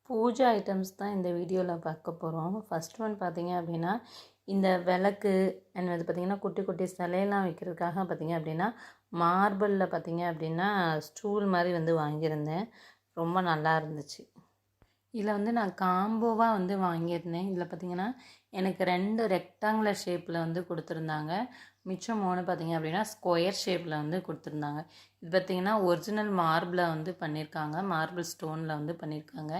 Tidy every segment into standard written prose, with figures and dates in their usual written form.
பூஜை ஐட்டம்ஸ் தான் இந்த வீடியோவில் பார்க்க போகிறோம். ஃபஸ்ட் ஒன் பார்த்திங்க அப்படின்னா, இந்த விளக்கு அண்ட் வந்து பார்த்திங்கன்னா குட்டி குட்டி சிலையெல்லாம் வைக்கிறதுக்காக பார்த்திங்க அப்படின்னா மார்பிளில் பார்த்திங்க அப்படின்னா ஸ்டூல் மாதிரி வந்து வாங்கியிருந்தேன். ரொம்ப நல்லா இருந்துச்சு. இதில் வந்து நான் காம்போவாக வந்து வாங்கியிருந்தேன். இதில் பார்த்திங்கன்னா எனக்கு 2 ரெக்டாங்குலர் ஷேப்பில் வந்து கொடுத்துருந்தாங்க. மிச்சம் 3 பார்த்திங்க அப்படின்னா ஸ்கொயர் ஷேப்பில் வந்து கொடுத்துருந்தாங்க. இது பார்த்திங்கன்னா ஒரிஜினல் மார்பிளில் வந்து பண்ணியிருக்காங்க, மார்பிள் ஸ்டோனில் வந்து பண்ணியிருக்காங்க.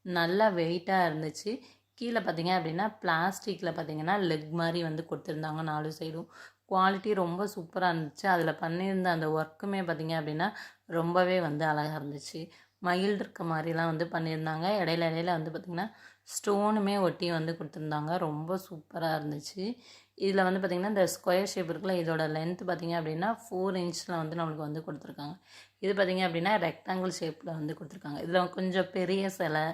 நல்லா வெயிட்டாக இருந்துச்சு. கீழே பார்த்திங்க அப்படின்னா பிளாஸ்டிக்கில் பார்த்திங்கன்னா லெக் மாதிரி வந்து கொடுத்துருந்தாங்க 4 சைடும். குவாலிட்டி ரொம்ப சூப்பராக இருந்துச்சு. அதில் பண்ணியிருந்த அந்த ஒர்க்குமே பார்த்திங்க அப்படின்னா ரொம்பவே வந்து அழகாக இருந்துச்சு. மயில் இருக்க மாதிரிலாம் வந்து பண்ணியிருந்தாங்க. இடையில வந்து பார்த்திங்கன்னா ஸ்டோனுமே ஒட்டி வந்து கொடுத்துருந்தாங்க. ரொம்ப சூப்பராக இருந்துச்சு. இதில் வந்து பார்த்திங்கன்னா இந்த ஸ்கொயர் ஷேப் இருக்குல்ல, இதோட லென்த் பார்த்திங்க அப்படின்னா 4 இன்ச்சில் வந்து நம்மளுக்கு வந்து கொடுத்துருக்காங்க. இது பார்த்திங்க அப்படின்னா ரெக்டாங்கிள் ஷேப்பில் வந்து கொடுத்துருக்காங்க. இதில் கொஞ்சம் பெரிய சிலை,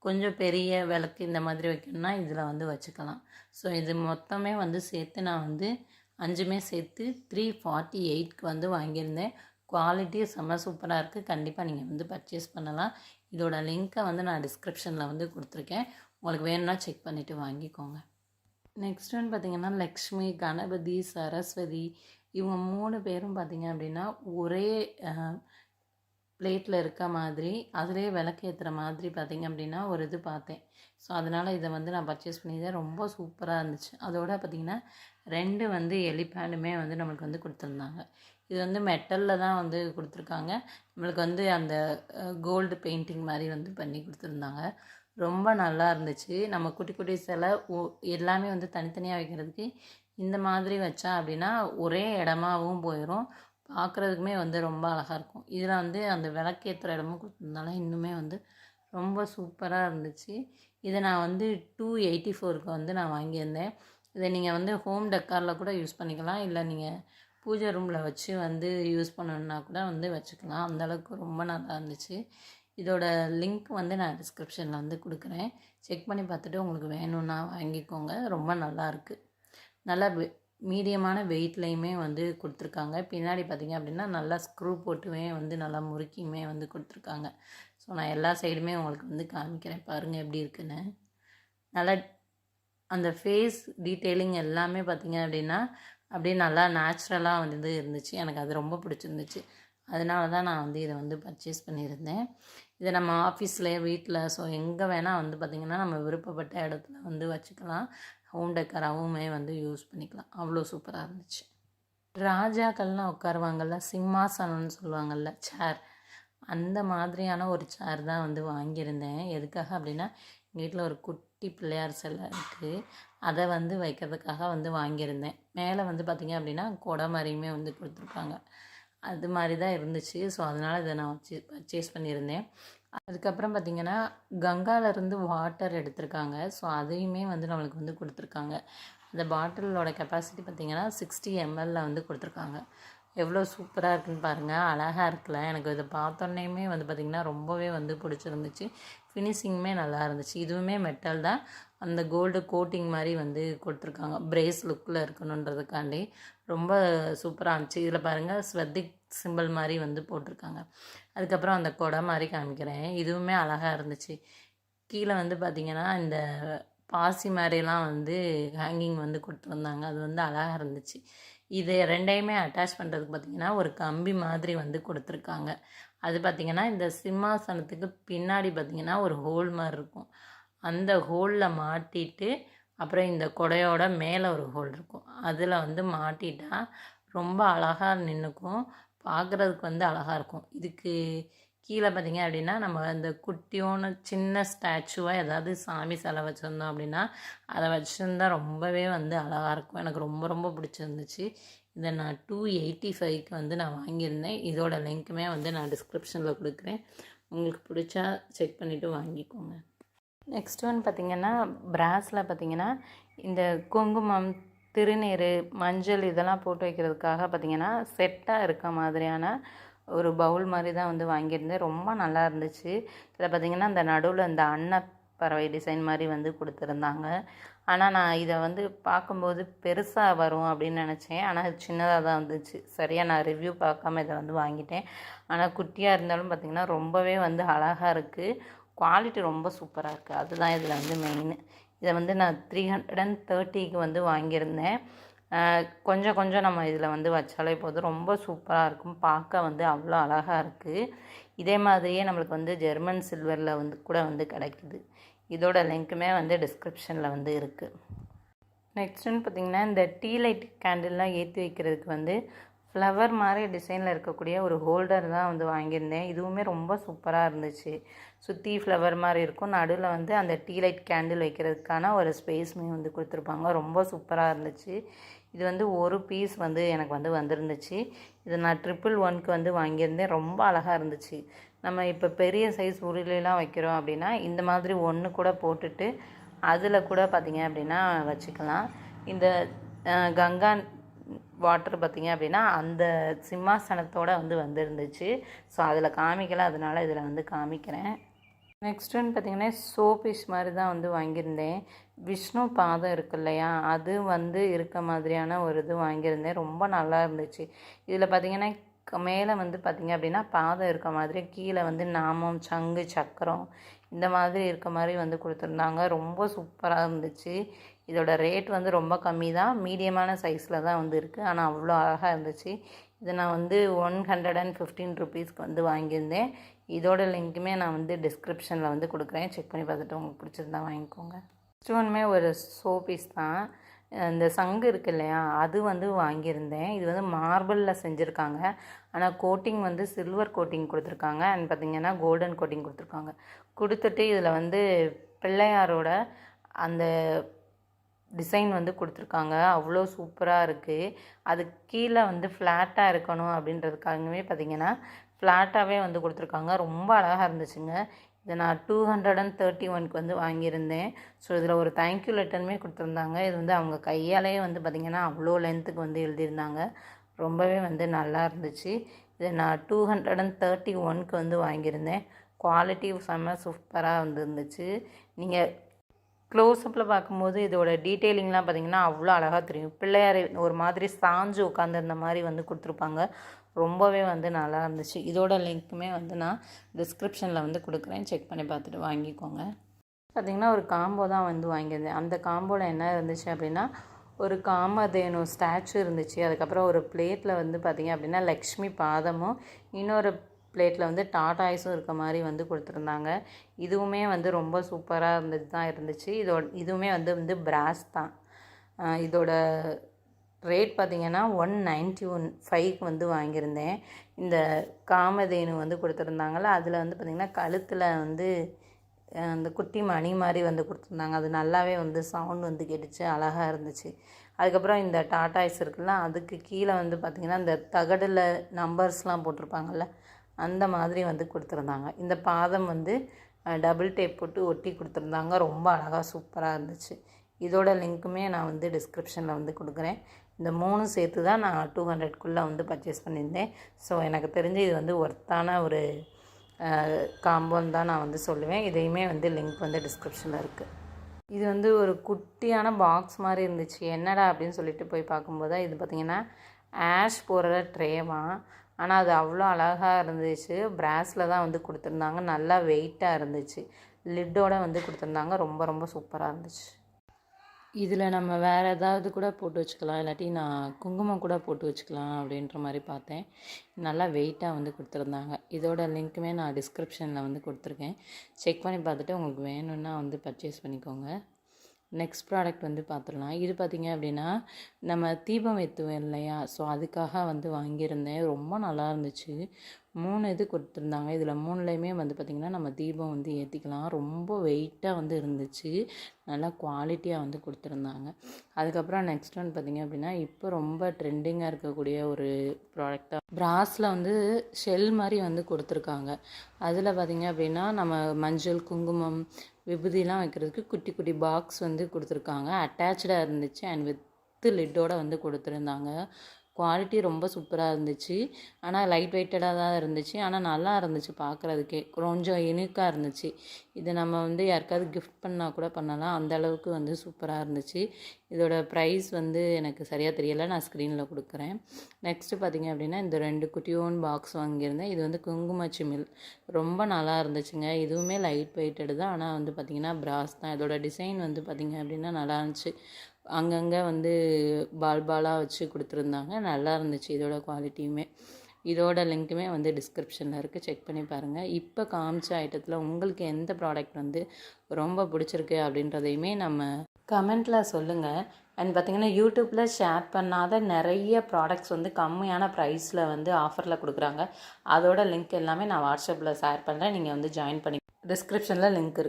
கொஞ்சம் பெரிய விளக்கு இந்த மாதிரி வைக்கணும்னா இதில் வந்து வச்சுக்கலாம். ஸோ இது மொத்தமே வந்து சேர்த்து நான் வந்து 5மே சேர்த்து 348க்கு வந்து வாங்கியிருந்தேன். குவாலிட்டி செம்ம சூப்பராக இருக்குது. கண்டிப்பாக நீங்கள் வந்து பர்ச்சேஸ் பண்ணலாம். இதோட லிங்க்கை வந்து நான் டிஸ்கிரிப்ஷனில் வந்து கொடுத்துருக்கேன். உங்களுக்கு வேணும்னா செக் பண்ணிவிட்டு வாங்கிக்கோங்க. நெக்ஸ்ட் ஒன் பார்த்திங்கன்னா லக்ஷ்மி, கணபதி, சரஸ்வதி இவங்க 3 பேரும் பார்த்திங்க அப்படின்னா ஒரே பிளேட்டில் இருக்க மாதிரி அதிலே விளக்கேற்றுற மாதிரி பார்த்திங்க அப்படின்னா ஒரு இது பார்த்தேன். ஸோ அதனால் இதை வந்து நான் பர்ச்சேஸ் பண்ணியிருந்தேன். ரொம்ப சூப்பராக இருந்துச்சு. அதோட பார்த்திங்கன்னா 2 வந்து எலிபேண்டுமே வந்து நம்மளுக்கு வந்து கொடுத்துருந்தாங்க. இது வந்து மெட்டலில் தான் வந்து கொடுத்துருக்காங்க. நம்மளுக்கு வந்து அந்த கோல்டு பெயிண்டிங் மாதிரி வந்து பண்ணி கொடுத்துருந்தாங்க. ரொம்ப நல்லா இருந்துச்சு. நம்ம குட்டி குட்டி சிலை எல்லாமே வந்து தனித்தனியாக வைக்கிறதுக்கு இந்த மாதிரி வச்சா அப்படின்னா ஒரே இடமாவும் போயிடும், பார்க்குறதுக்குமே வந்து ரொம்ப அழகாக இருக்கும். இதில் வந்து அந்த விளக்கேற்றுற இடமும் கொடுத்துருந்தால இன்னுமே வந்து ரொம்ப சூப்பராக இருந்துச்சு. இதை நான் வந்து 284க்கு வந்து நான் வாங்கியிருந்தேன். இதை நீங்கள் வந்து ஹோம் டெக்காரில் கூட யூஸ் பண்ணிக்கலாம், இல்லை நீங்கள் பூஜை ரூமில் வச்சு வந்து யூஸ் பண்ணணுன்னா கூட வந்து வச்சுக்கலாம். அந்தளவுக்கு ரொம்ப நல்லா இருந்துச்சு. இதோட லிங்க் வந்து நான் டிஸ்கிரிப்ஷனில் வந்து கொடுக்குறேன். செக் பண்ணி பார்த்துட்டு உங்களுக்கு வேணும்னா வாங்கிக்கோங்க. ரொம்ப நல்லாயிருக்கு. நல்லா மீடியமான வெயிட்லேயுமே வந்து கொடுத்துருக்காங்க. பின்னாடி பார்த்திங்க அப்படின்னா நல்லா ஸ்க்ரூ போட்டுமே வந்து நல்லா முறுக்கியுமே வந்து கொடுத்துருக்காங்க. ஸோ நான் எல்லா சைடுமே உங்களுக்கு வந்து காமிக்கிறேன், பாருங்கள் எப்படி இருக்குன்னு. நல்லா அந்த ஃபேஸ் டீட்டெயிலிங் எல்லாமே பார்த்திங்க அப்படின்னா அப்படியே நல்லா நேச்சுரலாக வந்து இருந்துச்சு. எனக்கு அது ரொம்ப பிடிச்சிருந்துச்சு. அதனால தான் நான் வந்து இதை வந்து பர்ச்சேஸ் பண்ணியிருந்தேன். இதை நம்ம ஆஃபீஸில், வீட்டில், ஸோ எங்கே வேணால் வந்து பார்த்திங்கன்னா நம்ம விருப்பப்பட்ட இடத்துல வந்து வச்சுக்கலாம். ஹோம் டெக்கராகவுமே வந்து யூஸ் பண்ணிக்கலாம். அவ்வளோ சூப்பராக இருந்துச்சு. ராஜாக்கள்லாம் உட்காருவாங்கள்ல, சிம்மாசனம்னு சொல்லுவாங்கள்ல, சேர், அந்த மாதிரியான ஒரு சேர் தான் வந்து வாங்கியிருந்தேன். எதுக்காக அப்படின்னா எங்கள் வீட்டில் ஒரு குட்டி பிள்ளையார் சிலை இருக்குது, அதை வந்து வைக்கிறதுக்காக வந்து வாங்கியிருந்தேன். மேலே வந்து பார்த்திங்க அப்படின்னா கொடை மாதிரியுமே வந்து கொடுத்துருக்காங்க. அது மாதிரி தான் இருந்துச்சு. ஸோ அதனால் இதை நான் பர்ச்சேஸ் பண்ணியிருந்தேன். அதுக்கப்புறம் பார்த்திங்கன்னா கங்காவிலேருந்து வாட்டர் எடுத்திருக்காங்க. ஸோ அதையுமே வந்து நம்மளுக்கு வந்து கொடுத்துருக்காங்க. அந்த பாட்டிலோட கெப்பாசிட்டி பார்த்திங்கன்னா 60 ml வந்து கொடுத்துருக்காங்க. எவ்வளோ சூப்பராக இருக்குதுன்னு பாருங்கள், அழகாக இருக்குல்ல. எனக்கு இதை பார்த்தோன்னே வந்து பார்த்திங்கன்னா ரொம்பவே வந்து பிடிச்சிருந்துச்சு. ஃபினிஷிங்குமே நல்லா இருந்துச்சு. இதுவுமே மெட்டல் தான், அந்த கோல்டு கோட்டிங் மாதிரி வந்து கொடுத்துருக்காங்க, பிரேஸ் லுக்கில் இருக்கணுன்றதுக்காண்டி. ரொம்ப சூப்பராக இருந்துச்சு. இதில் பாருங்கள் ஸ்வத்திக் சிம்பிள் மாதிரி வந்து போட்டிருக்காங்க. அதுக்கப்புறம் அந்த கொடை மாதிரி காமிக்கிறேன், இதுவுமே அழகாக இருந்துச்சு. கீழே வந்து பார்த்திங்கன்னா இந்த பாசி மாதிரிலாம் வந்து ஹேங்கிங் வந்து கொடுத்துருந்தாங்க. அது வந்து அழகாக இருந்துச்சு. இது 2யுமே அட்டாச் பண்ணுறதுக்கு பார்த்திங்கன்னா ஒரு கம்பி மாதிரி வந்து கொடுத்துருக்காங்க. அது பார்த்திங்கன்னா இந்த சிம்மாசனத்துக்கு பின்னாடி பார்த்திங்கன்னா ஒரு ஹோல் மாதிரி இருக்கும். அந்த ஹோலில் மாட்டிட்டு அப்புறம் இந்த கொடையோட மேலே ஒரு ஹோல் இருக்கும், அதில் வந்து மாட்டிட்டா ரொம்ப அழகாக நின்றுக்கும், பார்க்குறதுக்கு வந்து அழகாக இருக்கும். இதுக்கு கீழே பார்த்திங்க அப்படின்னா நம்ம அந்த குட்டியோன்னு சின்ன ஸ்டாச்சுவாக ஏதாவது சாமி சிலை வச்சுருந்தோம் அப்படின்னா அதை வச்சுருந்தா ரொம்பவே வந்து அழகாக இருக்கும். எனக்கு ரொம்ப ரொம்ப பிடிச்சிருந்துச்சு. இதை நான் 285க்கு வந்து நான் வாங்கியிருந்தேன். இதோட லிங்க்குமே வந்து நான் டிஸ்கிரிப்ஷனில் கொடுக்குறேன். உங்களுக்கு பிடிச்சா செக் பண்ணிவிட்டு வாங்கிக்கோங்க. நெக்ஸ்ட் ஒன் பார்த்திங்கன்னா பிராஸில் பார்த்திங்கன்னா இந்த குங்குமம், திருநீர், மஞ்சள் இதெல்லாம் போட்டு வைக்கிறதுக்காக பார்த்திங்கன்னா செட்டாக இருக்க மாதிரியான ஒரு பவுல் மாதிரி தான் வந்து வாங்கியிருந்தேன். ரொம்ப நல்லா இருந்துச்சு. இதில் பார்த்திங்கன்னா இந்த நடுவில் இந்த அன்னப்பறவை டிசைன் மாதிரி வந்து கொடுத்துருந்தாங்க. ஆனால் நான் இதை வந்து பார்க்கும்போது பெருசாக வரும் அப்படின்னு நினச்சேன். ஆனால் அது சின்னதாக தான் வந்துச்சு. சரியாக நான் ரிவ்யூ பார்க்காம இதை வந்து வாங்கிட்டேன். ஆனால் குட்டியாக இருந்தாலும் பார்த்திங்கன்னா ரொம்பவே வந்து அழகாக இருக்குது. குவாலிட்டி ரொம்ப சூப்பராக இருக்குது. அதுதான் இதில் வந்து மெயின். இதை வந்து நான் 330க்கு வந்து வாங்கியிருந்தேன். கொஞ்சம் கொஞ்சம் நம்ம இதில் வந்து வச்சாலே போதும், ரொம்ப சூப்பராக இருக்கும். பார்க்க வந்து அவ்வளோ அழகாக இருக்குது. இதே மாதிரியே நம்மளுக்கு வந்து ஜெர்மன் சில்வரில் வந்து கூட வந்து கிடைக்குது. இதோட லிங்க்குமே வந்து டிஸ்கிரிப்ஷனில் வந்து இருக்குது. நெக்ஸ்ட்டுன்னு பார்த்திங்கன்னா, இந்த டீ லைட் கேண்டில்லாம் ஏற்றி வைக்கிறதுக்கு வந்து ஃப்ளவர் மாதிரி டிசைனில் இருக்கக்கூடிய ஒரு ஹோல்டர் தான் வந்து வாங்கியிருந்தேன். இதுவுமே ரொம்ப சூப்பராக இருந்துச்சு. சுற்றி ஃப்ளவர் மாதிரி இருக்கும், நடுவில் வந்து அந்த டீ லைட் கேண்டில் வைக்கிறதுக்கான ஒரு ஸ்பேஸுமே வந்து கொடுத்துருப்பாங்க. ரொம்ப சூப்பராக இருந்துச்சு. இது வந்து ஒரு பீஸ் வந்து எனக்கு வந்து வந்திருந்துச்சு. இது நான் 111க்கு வந்து வாங்கியிருந்தேன். ரொம்ப அழகாக இருந்துச்சு. நம்ம இப்போ பெரிய சைஸ் உருளைலாம் வைக்கிறோம் அப்படின்னா இந்த மாதிரி ஒன்று கூட போட்டுட்டு அதில் கூட பார்த்திங்க அப்படின்னா வச்சுக்கலாம். இந்த கங்கா வாட்டர் பார்த்திங்க அப்படின்னா அந்த சிம்மாசனத்தோடு வந்து வந்துருந்துச்சு. ஸோ அதில் காமிக்கல, அதனால இதில் வந்து காமிக்கிறேன். நெக்ஸ்ட் ஒன்று பார்த்திங்கன்னா சோபீஸ் மாதிரி தான் வந்து வாங்கியிருந்தேன். விஷ்ணு பாதம் இருக்கு இல்லையா, அது வந்து இருக்க மாதிரியான ஒரு இது வாங்கியிருந்தேன். ரொம்ப நல்லா இருந்துச்சு. இதில் பார்த்திங்கன்னா மேலே வந்து பார்த்திங்க அப்படின்னா பாதம் இருக்க மாதிரி, கீழே வந்து நாமம், சங்கு, சக்கரம் இந்த மாதிரி இருக்க மாதிரி வந்து கொடுத்துருந்தாங்க. ரொம்ப சூப்பராக இருந்துச்சு. இதோட ரேட் வந்து ரொம்ப கம்மி தான், மீடியமான சைஸில் தான் வந்து இருக்குது. ஆனால் அவ்வளோ அழகாக இருந்துச்சு. இதை நான் வந்து 115 ருபீஸ்க்கு வந்து வாங்கியிருந்தேன். இதோட லிங்க்குமே நான் வந்து டிஸ்கிரிப்ஷனில் வந்து கொடுக்குறேன். செக் பண்ணி பார்த்துட்டு உங்களுக்கு பிடிச்சிருந்தா வாங்கிக்கோங்க. நெக்ஸ்ட் ஒன்றுமே ஒரு சோபீஸ் தான். இந்த சங்கு இருக்குது இல்லையா, அது வந்து வாங்கியிருந்தேன். இது வந்து மார்பிளில் செஞ்சுருக்காங்க. ஆனால் கோட்டிங் வந்து சில்வர் கோட்டிங் கொடுத்துருக்காங்க. அண்ட் பார்த்திங்கன்னா கோல்டன் கோட்டிங் கொடுத்துருக்காங்க. கொடுத்துட்டு இதில் வந்து பிள்ளையாரோட அந்த டிசைன் வந்து கொடுத்துருக்காங்க. அவ்வளோ சூப்பராக இருக்குது. அது கீழே வந்து ஃப்ளாட்டாக இருக்கணும் அப்படின்றதுக்காகவே பார்த்திங்கன்னா ஃப்ளாட்டாகவே வந்து கொடுத்துருக்காங்க. ரொம்ப அழகாக இருந்துச்சுங்க. இதை நான் 231க்கு வந்து வாங்கியிருந்தேன். ஸோ இதில் ஒரு தேங்க்யூ லெட்டருமே கொடுத்துருந்தாங்க. இது வந்து அவங்க கையாலேயே வந்து பார்த்திங்கன்னா அவ்வளோ லென்த்துக்கு வந்து எழுதியிருந்தாங்க. ரொம்பவே வந்து நல்லா இருந்துச்சு. இதை நான் 231க்கு வந்து வாங்கியிருந்தேன். குவாலிட்டி செம்ம சூப்பராக வந்துருந்துச்சு. நீங்கள் க்ளோஸ்அப்பில் பார்க்கும்போது இதோட டீட்டெயிலிங்லாம் பார்த்திங்கன்னா அவ்வளோ அழகாக தெரியும். பிள்ளையார் ஒரு மாதிரி சாஞ்சு உட்காந்துருந்த மாதிரி வந்து கொடுத்துருப்பாங்க. ரொம்பவே வந்து நல்லா இருந்துச்சு. இதோட லிங்க்குமே வந்து நான் டிஸ்கிரிப்ஷனில் வந்து கொடுக்குறேன். செக் பண்ணி பார்த்துட்டு வாங்கிக்கோங்க. பார்த்திங்கன்னா ஒரு காம்போ தான் வந்து வாங்கியிருந்தேன். அந்த காம்போவில் என்ன இருந்துச்சு அப்படின்னா, ஒரு காமதேனு ஸ்டாச்சு இருந்துச்சு. அதுக்கப்புறம் ஒரு பிளேட்டில் வந்து பார்த்திங்க அப்படின்னா லக்ஷ்மி பாதமும், இன்னொரு பிளேட்டில் வந்து டாடாய்ஸும் இருக்க மாதிரி வந்து கொடுத்துருந்தாங்க. இதுவுமே வந்து ரொம்ப சூப்பராக இருந்துச்சு. இதுவுமே வந்து பிராஸ் தான். இதோட ரேட் பார்த்திங்கன்னா 195க்கு வந்து வாங்கியிருந்தேன். இந்த காமதேனு வந்து கொடுத்துருந்தாங்கள, அதில் வந்து பார்த்திங்கன்னா கழுத்தில் வந்து அந்த குட்டி மணி மாதிரி வந்து கொடுத்துருந்தாங்க. அது நல்லாவே வந்து சவுண்ட் வந்து கேட்டுச்சு, அழகாக இருந்துச்சு. அதுக்கப்புறம் இந்த டாடாய்ஸ் இருக்குல்ல, அதுக்கு கீழே வந்து பார்த்திங்கன்னா இந்த தகடில் நம்பர்ஸ்லாம் போட்டிருப்பாங்கள்ல, அந்த மாதிரி வந்து கொடுத்துருந்தாங்க. இந்த பாதம் வந்து டபுள் டேப் போட்டு ஒட்டி கொடுத்துருந்தாங்க. ரொம்ப அழகாக சூப்பராக இருந்துச்சு. இதோட லிங்க்குமே நான் வந்து டிஸ்கிரிப்ஷனில் வந்து கொடுக்குறேன். இந்த 3 சேர்த்து தான் நான் 200க்குள்ளே வந்து பர்ச்சேஸ் பண்ணியிருந்தேன். ஸோ எனக்கு தெரிஞ்சு இது வந்து ஒர்த்தான ஒரு காம்போன்னு தான் நான் வந்து சொல்லுவேன். இதையுமே வந்து லிங்க் வந்து டிஸ்கிரிப்ஷனில் இருக்குது. இது வந்து ஒரு குட்டியான பாக்ஸ் மாதிரி இருந்துச்சு. என்னடா அப்படின்னு சொல்லிட்டு போய் பார்க்கும்போது இது பார்த்திங்கன்னா ஆஷ் போடுற ட்ரேவான். ஆனால் அது அவ்வளோ அழகாக இருந்துச்சு. பிராஸில் தான் வந்து கொடுத்துருந்தாங்க. நல்லா வெயிட்டாக இருந்துச்சு. லிட்டோடு வந்து கொடுத்துருந்தாங்க. ரொம்ப ரொம்ப சூப்பராக இருந்துச்சு. இதில் நம்ம வேறு ஏதாவது கூட போட்டு வச்சுக்கலாம், இல்லாட்டி நான் குங்குமம் கூட போட்டு வச்சுக்கலாம் அப்படின்ற மாதிரி பார்த்தேன். நல்லா வெயிட்டாக வந்து கொடுத்துருந்தாங்க. இதோட லிங்க்குமே நான் டிஸ்கிரிப்ஷனில் வந்து கொடுத்துருக்கேன். செக் பண்ணி பார்த்துட்டு உங்களுக்கு வேணும்னா வந்து பர்ச்சேஸ் பண்ணிக்கோங்க. நெக்ஸ்ட் ப்ராடக்ட் வந்து பார்த்துடலாம். இது பார்த்திங்க அப்படின்னா நம்ம தீபம் ஏற்றுவோம் இல்லையா, ஸோ அதுக்காக வந்து வாங்கியிருந்தேன். ரொம்ப நல்லா இருந்துச்சு. 3 இது கொடுத்துருந்தாங்க. இதில் 3லையுமே வந்து பார்த்திங்கன்னா நம்ம தீபம் வந்து ஏற்றிக்கலாம். ரொம்ப வெயிட்டாக வந்து இருந்துச்சு. நல்லா குவாலிட்டியாக வந்து கொடுத்துருந்தாங்க. அதுக்கப்புறம் நெக்ஸ்ட் ஒன் பார்த்திங்க அப்படின்னா இப்போ ரொம்ப ட்ரெண்டிங்காக இருக்கக்கூடிய ஒரு ப்ராடக்டாக பிராஸில் வந்து ஷெல் மாதிரி வந்து கொடுத்துருக்காங்க. அதில் பார்த்திங்க அப்படின்னா நம்ம மஞ்சள், குங்குமம், விபூதிலாம் வைக்கிறதுக்கு குட்டி குட்டி பாக்ஸ் வந்து கொடுத்துருக்காங்க. அட்டாச்சாக இருந்துச்சு அண்ட் வித் லிட்டோடு வந்து கொடுத்துருந்தாங்க. குவாலிட்டி ரொம்ப சூப்பராக இருந்துச்சு. ஆனால் லைட் வெயிட்டடாக தான் இருந்துச்சு. ஆனால் நல்லா இருந்துச்சு பார்க்குறதுக்கே. கொஞ்சம் யூனிக்காக இருந்துச்சு. இது நம்ம வந்து யாருக்காவது கிஃப்ட் பண்ணால் கூட பண்ணலாம். அந்த அளவுக்கு வந்து சூப்பராக இருந்துச்சு. இதோட ப்ரைஸ் வந்து எனக்கு சரியாக தெரியலை. நான் ஸ்க்ரீனில் கொடுக்குறேன். நெக்ஸ்ட்டு பார்த்திங்க அப்படின்னா இந்த 2 குட்டியோன் பாக்ஸ் வாங்கியிருந்தேன். இது வந்து குங்குமச்சிமிழ் ரொம்ப நல்லா இருந்துச்சுங்க. இதுவுமே லைட் வெயிட்டடு தான். ஆனால் வந்து பார்த்திங்கன்னா பிராஸ் தான். இதோட டிசைன் வந்து பார்த்திங்க அப்படின்னா நல்லா இருந்துச்சு. அங்கங்கே வந்து பாலாக வச்சு கொடுத்துருந்தாங்க. நல்லா இருந்துச்சு இதோட குவாலிட்டியுமே. இதோட லிங்க்குமே வந்து டிஸ்கிரிப்ஷனில் இருக்குது, செக் பண்ணி பாருங்கள். இப்போ காமிச்ச ஐட்டத்தில் உங்களுக்கு எந்த ப்ராடக்ட் வந்து ரொம்ப பிடிச்சிருக்கு அப்படின்றதையுமே நம்ம கமெண்ட்டில் சொல்லுங்கள். அண்ட் பார்த்திங்கன்னா யூடியூப்பில் ஷேர் பண்ணாத நிறைய ப்ராடக்ட்ஸ் வந்து கம்மியான ப்ரைஸில் வந்து ஆஃபரில் கொடுக்குறாங்க. அதோட லிங்க் எல்லாமே நான் வாட்ஸ்அப்பில் ஷேர் பண்ணுறேன். நீங்கள் வந்து ஜாயின் பண்ணி டிஸ்கிரிப்ஷனில் லிங்க் இருக்குது.